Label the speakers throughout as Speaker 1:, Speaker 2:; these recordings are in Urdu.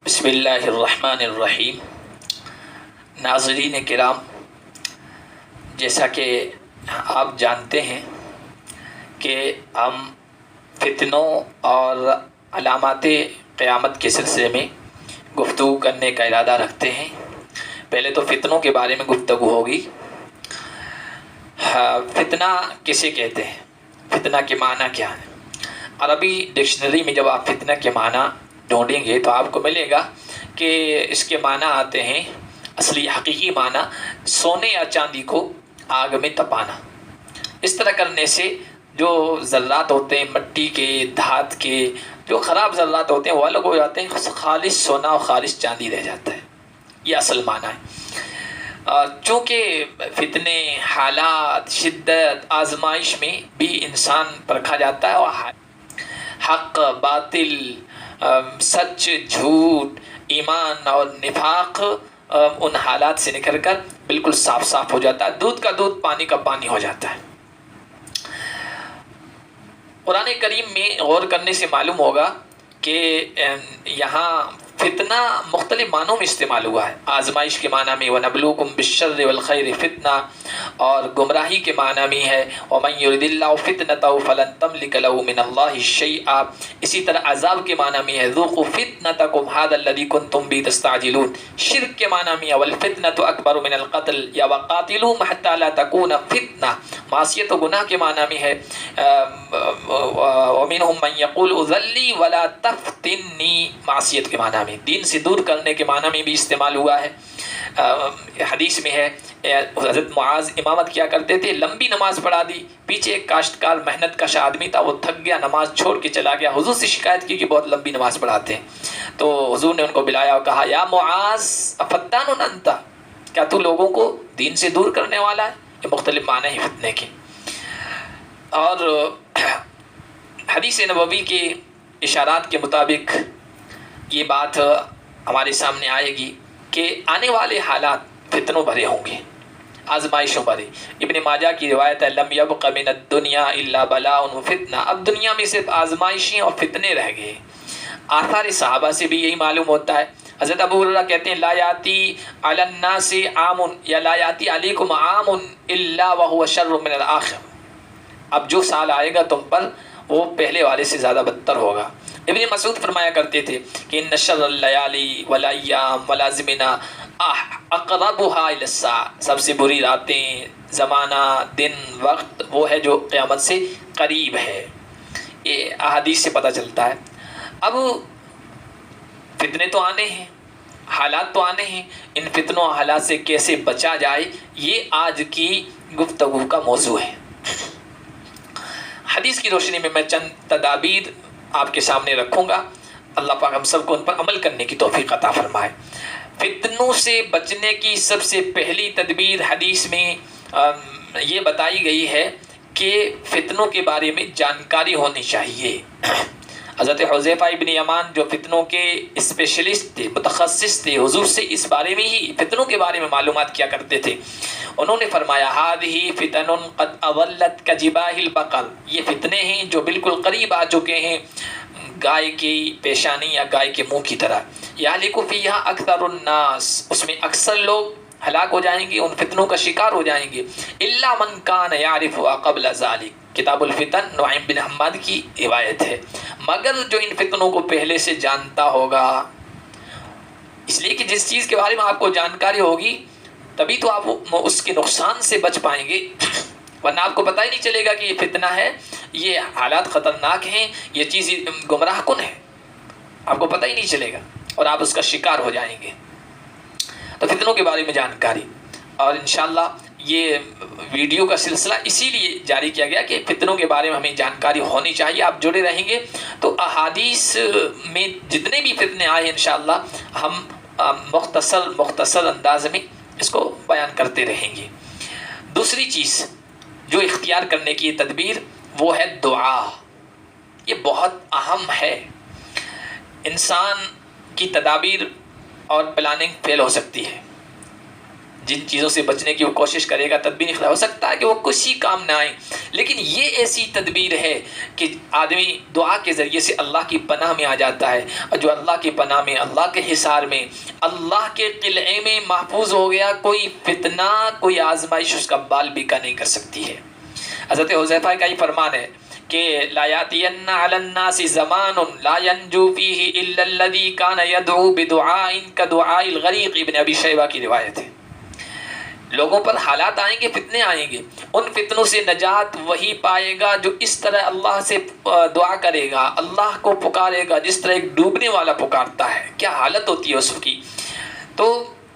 Speaker 1: بسم اللہ الرحمن الرحیم۔ ناظرین کرام، جیسا کہ آپ جانتے ہیں کہ ہم فتنوں اور علامات قیامت کے سلسلے میں گفتگو کرنے کا ارادہ رکھتے ہیں۔ پہلے تو فتنوں کے بارے میں گفتگو ہوگی۔ فتنہ کسے کہتے ہیں؟ فتنہ کے معنی کیا ہے؟ عربی ڈکشنری میں جب آپ فتنہ کے معنی ڈھونڈیں گے تو آپ کو ملے گا کہ اس کے معنی آتے ہیں، اصلی حقیقی معنی سونے یا چاندی کو آگ میں تپانا۔ اس طرح کرنے سے جو ذرات ہوتے ہیں مٹی کے، دھات کے، جو خراب ذرات ہوتے ہیں وہ الگ ہو جاتے ہیں، خالص سونا اور خالص چاندی رہ جاتا ہے۔ یہ اصل معنی ہے۔ چونکہ فتنے، حالات، شدت، آزمائش میں بھی انسان پرکھا جاتا ہے اور حق، باطل، سچ، جھوٹ، ایمان اور نفاق ان حالات سے نکل کر بالکل صاف صاف ہو جاتا ہے، دودھ کا دودھ، پانی کا پانی ہو جاتا ہے۔ قرآن کریم میں غور کرنے سے معلوم ہوگا کہ یہاں فتنہ مختلف معنوں میں استعمال ہوا ہے۔ آزمائش کے معنی میں وَنَبْلُوكُمْ بِالشَّرِّ وَالْخَيْرِ فتنہ، اور گمراہی کے معنی میں ہے وَمَنْ يُرِدِ اللَّهُ فِتْنَتَهُ فَلَنْ تَمْلِكَ لَهُ مِنَ اللَّهِ شَيْئًا۔ اسی طرح عذاب کے معنی میں ہے ذُوقُوا فِتْنَتَكُمْ هَذَا الَّذِي كُنْتُمْ بِهِ تَسْتَعْجِلُونَ۔ شرک کے معنی میں ہے وَالْفِتْنَةُ أَكْبَرُ مِنَ الْقَتْلِ یا وَقَاتِلُوهُمْ حَتَّى لَا تَكُونَ فِتْنَةٌ۔ معصیت و گناہ کے معنی میں ہے وَمِنْهُمْ مَنْ يَقُولُ اُذَلِّي وَلَا تَفْتِنِّي، معصیت کے معنی میں، دین سے دور کرنے کے معنی میں بھی استعمال ہوا ہے۔ حدیث میں ہے حضرت معاذ امامت کیا کرتے تھے، لمبی نماز پڑھا دی، پیچھے ایک کاشتکار محنت کش آدمی تھا، وہ تھک گیا، نماز چھوڑ کے چلا گیا، حضور سے شکایت کی کہ بہت لمبی نماز پڑھاتے ہیں۔ تو حضور نے ان کو بلایا اور کہا یا معاذ افتان انت، کیا تو لوگوں کو دین سے دور کرنے والا ہے؟ یہ مختلف معنی ہیں فتنے کے۔ اور حدیث نبوی کے اشارات کے مطابق یہ بات ہمارے سامنے آئے گی کہ آنے والے حالات فتنوں بھرے ہوں گے، آزمائشوں بھرے۔ ابن ماجہ کی روایت ہے لم یبق من الدنیا الا بلاء وفتنہ، اب دنیا میں صرف آزمائشیں اور فتنے رہ گئے۔ آثار صحابہ سے بھی یہی معلوم ہوتا ہے۔ حضرت ابو ہریرہ کہتے ہیں لا یاتی علی الناس عام یا لا یاتی علیکم عام الا وهو شر من الاخر، اب جو سال آئے گا تم پر وہ پہلے والے سے زیادہ بدتر ہوگا۔ ابن مسعود فرمایا کرتے تھے کہ ان شر اللیالی والایام والازمنہ اقربها الی الساعہ، سب سے بری راتیں، زمانہ، دن، وقت وہ ہے جو قیامت سے قریب ہے۔ یہ احادیث سے پتہ چلتا ہے۔ اب فتنے تو آنے ہیں، حالات تو آنے ہیں، ان فتنوں اور حالات سے کیسے بچا جائے یہ آج کی گفتگو کا موضوع ہے۔ حدیث کی روشنی میں چند تدابیر آپ کے سامنے رکھوں گا، اللہ پاک ہم سب کو ان پر عمل کرنے کی توفیق عطا فرمائے۔ فتنوں سے بچنے کی سب سے پہلی تدبیر حدیث میں یہ بتائی گئی ہے کہ فتنوں کے بارے میں جانکاری ہونی چاہیے۔ حضرت حذیفہ ابن یمان جو فتنوں کے اسپیشلسٹ تھے، متخصص تھے، حضور سے اس بارے میں ہی فتنوں کے بارے میں معلومات کیا کرتے تھے۔ انہوں نے فرمایا هذه فتن قد اضلت كجباه البقر، یہ فتنے ہیں جو بالکل قریب آ چکے ہیں گائے کی پیشانی یا گائے کے منہ کی طرح۔ یہلک فیہا اکثر الناس، اس میں اکثر لوگ ہلاک ہو جائیں گے، ان فتنوں کا شکار ہو جائیں گے۔ الا من کان یعرف قبل ذلک، کتاب الفتن نعیم بن حماد کی روایت ہے، مگر جو ان فتنوں کو پہلے سے جانتا ہوگا، اس لیے کہ جس چیز کے بارے میں آپ کو جانکاری ہوگی تبھی تو آپ اس کے نقصان سے بچ پائیں گے، ورنہ آپ کو پتہ ہی نہیں چلے گا کہ یہ فتنہ ہے، یہ حالات خطرناک ہیں، یہ چیز گمراہ کن ہے، آپ کو پتہ ہی نہیں چلے گا اور آپ اس کا شکار ہو جائیں گے۔ تو فتنوں کے بارے میں جانکاری، اور انشاءاللہ یہ ویڈیو کا سلسلہ اسی لیے جاری کیا گیا کہ فتنوں کے بارے میں ہمیں جانکاری ہونی چاہیے۔ آپ جڑے رہیں گے تو احادیث میں جتنے بھی فتنے آئے انشاءاللہ ہم مختصر انداز میں اس کو بیان کرتے رہیں گے۔ دوسری چیز جو اختیار کرنے کی تدبیر وہ ہے دعا، یہ بہت اہم ہے۔ انسان کی تدابیر اور پلاننگ فیل ہو سکتی ہے، جن چیزوں سے بچنے کی وہ کوشش کرے گا تدبیر اختیار، ہو سکتا ہے کہ وہ کسی کام نہ آئیں، لیکن یہ ایسی تدبیر ہے کہ آدمی دعا کے ذریعے سے اللہ کی پناہ میں آ جاتا ہے، اور جو اللہ کی پناہ میں، اللہ کے حصار میں، اللہ کے قلعے میں محفوظ ہو گیا، کوئی فتنہ، کوئی آزمائش اس کا بال بیکا نہیں کر سکتی ہے۔ حضرت حذیفہ کا یہ فرمان ہے کہ لا یاتین علی الناس زمان لا ینجو فیہ الا الذی کان یدعو بدعاء کدعاء الغریق، ابن ابی شیبہ کی روایت ہے۔ لوگوں پر حالات آئیں گے، فتنے آئیں گے، ان فتنوں سے نجات وہی پائے گا جو اس طرح اللہ سے دعا کرے گا، اللہ کو پکارے گا جس طرح ایک ڈوبنے والا پکارتا ہے۔ کیا حالت ہوتی ہے اس کی! تو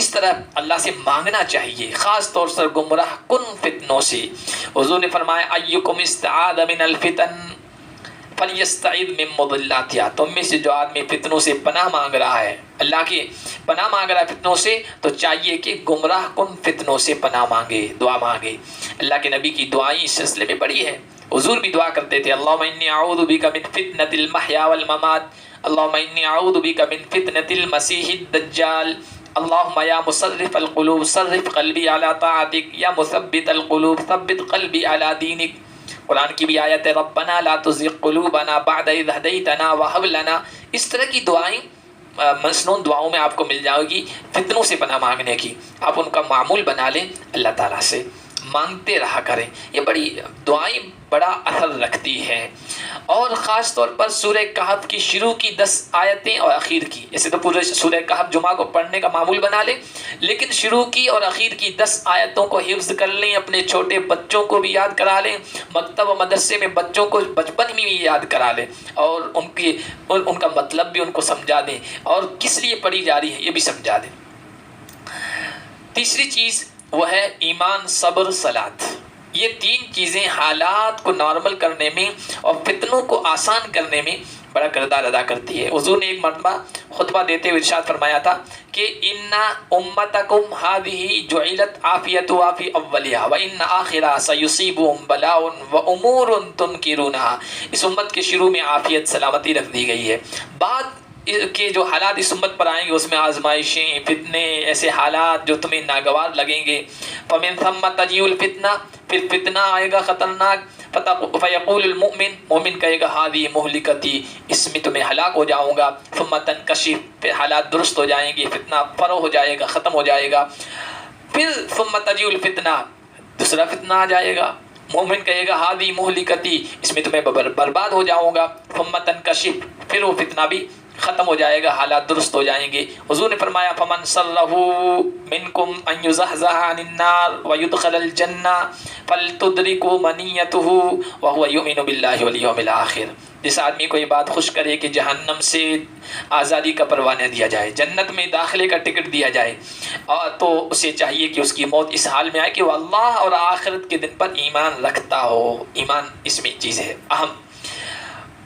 Speaker 1: اس طرح اللہ سے مانگنا چاہیے، خاص طور سے گمراہ کن فتنوں سے۔ حضور نے فرمایا ایکم استعاذ من الفتن فلیستعذ من مضلاتها، تم میں سے جو آدمی فتنوں سے پناہ مانگ رہا ہے، اللہ کی پناہ مانگ رہا ہے فتنوں سے، تو چاہیے کہ گمراہ کن فتنوں سے پناہ مانگے، دعا مانگے۔ اللہ کے نبی کی دعائیں اس سلسلے میں بڑی ہے، حضور بھی دعا کرتے تھے اللہم انی اعوذ بک من فتنة المحیا والممات، اللہم انی اعوذ بک من فتنة المسیح الدجال، اللہم یا مصرف القلوب صرف قلبی علی طاعتک، یا مثبت القلوب ثبت قلبی علی دینک۔ قرآن کی بھی آیت ہے ربنا لا تزغ قلوبنا بعد اذ ہدیتنا وہب لنا۔ اس طرح کی دعائیں مسنون دعاؤں میں آپ کو مل جائے گی، فتنوں سے پناہ مانگنے کی، آپ ان کا معمول بنا لیں، اللہ تعالیٰ سے مانگتے رہا کریں۔ یہ بڑی دعائیں بڑا اثر رکھتی ہیں، اور خاص طور پر سورہ کہف کی شروع کی 10 آیتیں اور اخیر کی، ایسے تو پورے سورہ کہف جمعہ کو پڑھنے کا معمول بنا لیں، لیکن شروع کی اور اخیر کی 10 آیتوں کو حفظ کر لیں، اپنے چھوٹے بچوں کو بھی یاد کرا لیں، مکتب و مدرسے میں بچوں کو بچپن میں بھی یاد کرا لیں، اور ان کا مطلب بھی ان کو سمجھا دیں، اور کس لیے پڑھی جا رہی ہے یہ بھی سمجھا دیں۔ تیسری چیز وہ ہے ایمان، صبر، صلات۔ یہ 3 چیزیں حالات کو نارمل کرنے میں اور فتنوں کو آسان کرنے میں بڑا کردار ادا کرتی ہے۔ حضور نے ایک مرتبہ خطبہ دیتے ہوئے ارشاد فرمایا تھا کہ ان امتکم هذه جعلت عافیتها فی اولها وان آخرها سیصیبهم بلاء وامور تنکرونها۔ اس امت کے شروع میں عافیت، سلامتی رکھ دی گئی ہے، بعد کہ جو حالات اس امت پر آئیں گے اس میں آزمائشیں، فتنے، ایسے حالات جو تمہیں ناگوار لگیں گے۔ فمن ثم تجیء الفتنہ، پھر فتنہ آئے گا خطرناک، فیقول المؤمن، مومن کہے گا هذه مہلکتی، اس میں تمہیں ہلاک ہو جاؤں گا۔ ثم تنکشف، پھر حالات درست ہو جائیں گے، فتنہ فرو ہو جائے گا، ختم ہو جائے گا۔ پھر ثم تجیء الفتنہ، دوسرا فتنہ آ جائے گا، مومن کہے گا هذه مہلکتی، اس میں تمہیں برباد ہو جاؤں گا۔ ثم تنکشف، پھر وہ فتنہ بھی ختم ہو جائے گا، حالات درست ہو جائیں گے۔ حضور نے فرمایا فمن صلہ منکم ان یزحزح عن النار ویدخل الجنہ فلتدرکوا منیتہ وہو یؤمن باللہ والیوم الآخر۔ جس آدمی کو یہ بات خوش کرے کہ جہنم سے آزادی کا پروانہ دیا جائے، جنت میں داخلے کا ٹکٹ دیا جائے، تو اسے چاہیے کہ اس کی موت اس حال میں آئے کہ وہ اللہ اور آخرت کے دن پر ایمان رکھتا ہو۔ ایمان اس میں چیز ہے اہم۔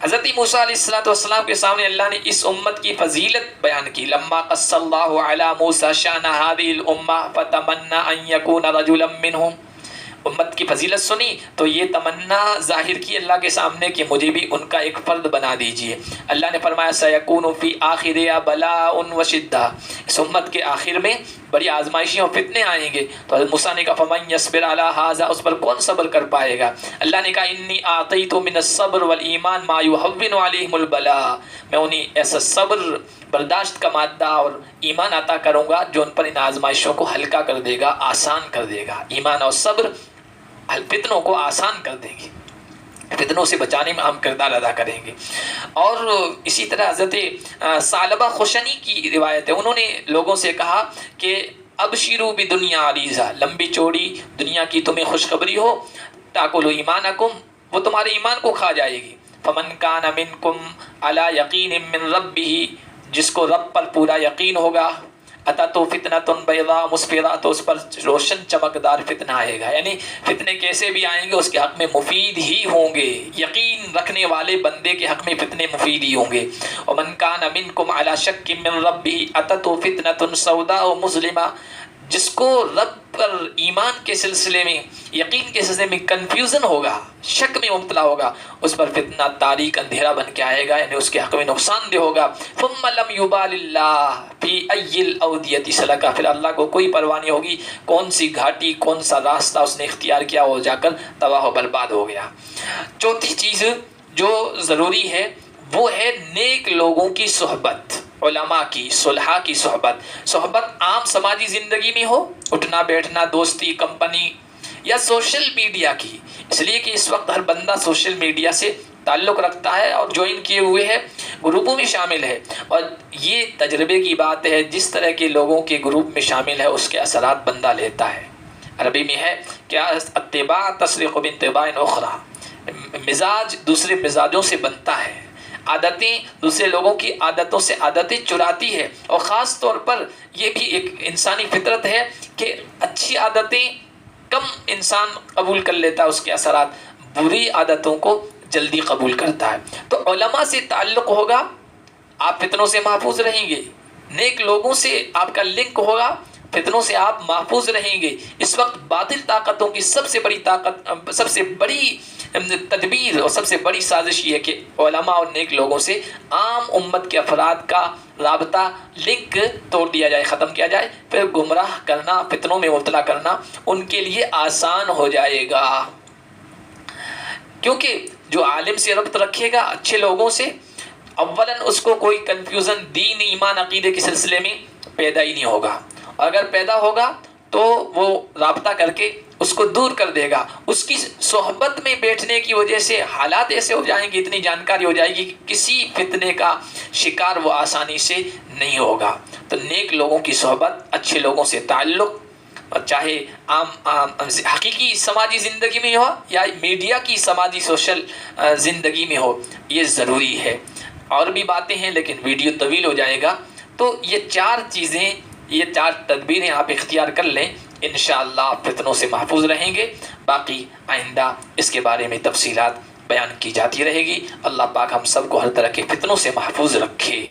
Speaker 1: حضرت موسیٰ علیہ السلام کے سامنے اللہ نے اس امت کی فضیلت بیان کی، لما قص اللہ علی موسیٰ شأن هذه الامہ فتمنى ان یکون رجلا منہم۔ امت کی فضیلت سنی تو یہ تمنا ظاہر کی اللہ کے سامنے کہ مجھے بھی ان کا ایک فرد بنا دیجئے۔ اللہ نے فرمایا سیکون فی آخرها بلاء وشدہ، اس امت کے آخر میں بڑی آزمائشیں اور فتنے آئیں گے۔ تو حضرت موسیٰ نے کہا فمن یصبر علی ھذا، اس پر کون صبر کر پائے گا؟ اللہ نے کہا انی اعطیت من الصبر والایمان ما یہون علیہم البلاء، میں انہیں ایسا صبر، برداشت کا مادہ اور ایمان عطا کروں گا جو ان پر ان آزمائشوں کو ہلکا کر دے گا، آسان کر دے گا۔ ایمان اور صبر فتنوں کو آسان کر دیں گے، فتنوں سے بچانے میں اہم کردار ادا کریں گے۔ اور اسی طرح حضرت ثعلبہ خشنی کی روایت ہے، انہوں نے لوگوں سے کہا کہ ابشروا بدنیا عریضہ، لمبی چوڑی دنیا کی تمہیں خوشخبری ہو، تاکلوا ایمانکم، وہ تمہارے ایمان کو کھا جائے گی۔ فمن کان منکم علی یقین من ربہ، جس کو رب پر پورا یقین ہوگا، اتتو فتنۃ بیضاء مسفرہ، تو اس پر روشن چمکدار فتنہ آئے گا، یعنی فتنے کیسے بھی آئیں گے اس کے حق میں مفید ہی ہوں گے، یقین رکھنے والے بندے کے حق میں فتنے مفید ہی ہوں گے۔ ومن کان منکم علی شک من ربہ اتتو فتنۃ سوداء مظلمہ، جس کو رب پر ایمان کے سلسلے میں، یقین کے سلسلے میں کنفیوژن ہوگا، شک میں مبتلا ہوگا، اس پر فتنہ تاریک اندھیرا بن کے آئے گا، یعنی اس کے حق میں نقصان دہ ہوگا۔ ثم لم یبال اللہ فی ای الاودیۃ سلکا، پھر اللہ کو کوئی پرواہ نہیں ہوگی کون سی گھاٹی، کون سا راستہ اس نے اختیار کیا، وہ جا کر تباہ و برباد ہو گیا۔ چوتھی چیز جو ضروری ہے وہ ہے نیک لوگوں کی صحبت، علماء کی، صلحاء کی صحبت عام سماجی زندگی میں ہو، اٹھنا بیٹھنا، دوستی، کمپنی، یا سوشل میڈیا کی، اس لیے کہ اس وقت ہر بندہ سوشل میڈیا سے تعلق رکھتا ہے اور جوائن کیے ہوئے ہے، گروپوں میں شامل ہے، اور یہ تجربے کی بات ہے، جس طرح کے لوگوں کے گروپ میں شامل ہے اس کے اثرات بندہ لیتا ہے۔ عربی میں ہے کیا اتباع تسرق بانطباع اخرى، مزاج دوسرے مزاجوں سے بنتا ہے، عادتیں دوسرے لوگوں کی عادتوں سے عادتیں چراتی ہے، اور خاص طور پر یہ بھی ایک انسانی فطرت ہے کہ اچھی عادتیں کم انسان قبول کر لیتا ہے، اس کے اثرات، بری عادتوں کو جلدی قبول کرتا ہے۔ تو علماء سے تعلق ہوگا، آپ فتنوں سے محفوظ رہیں گے، نیک لوگوں سے آپ کا لنک ہوگا، فتنوں سے آپ محفوظ رہیں گے۔ اس وقت باطل طاقتوں کی سب سے بڑی تدبیر اور سب سے بڑی سازش یہ ہے کہ علماء اور نیک لوگوں سے عام امت کے افراد کا رابطہ، لنک توڑ دیا جائے، ختم کیا جائے، پھر گمراہ کرنا، فتنوں میں مبتلا کرنا ان کے لیے آسان ہو جائے گا، کیونکہ جو عالم سے ربط رکھے گا اچھے لوگوں سے، اولاً اس کو کوئی کنفیوژن دین، ایمان، عقیدے کے سلسلے میں پیدا ہی نہیں ہوگا، اور اگر پیدا ہوگا تو وہ رابطہ کر کے اس کو دور کر دے گا۔ اس کی صحبت میں بیٹھنے کی وجہ سے حالات ایسے ہو جائیں گے، اتنی جانکاری ہو جائے گی کہ کسی فتنے کا شکار وہ آسانی سے نہیں ہوگا۔ تو نیک لوگوں کی صحبت، اچھے لوگوں سے تعلق، چاہے عام حقیقی سماجی زندگی میں ہو یا میڈیا کی سماجی سوشل زندگی میں ہو، یہ ضروری ہے۔ اور بھی باتیں ہیں لیکن ویڈیو طویل ہو جائے گا، تو یہ چار چیزیں، یہ چار تدبیریں آپ اختیار کر لیں، انشاءاللہ آپ فتنوں سے محفوظ رہیں گے۔ باقی آئندہ اس کے بارے میں تفصیلات بیان کی جاتی رہے گی۔ اللہ پاک ہم سب کو ہر طرح کے فتنوں سے محفوظ رکھے۔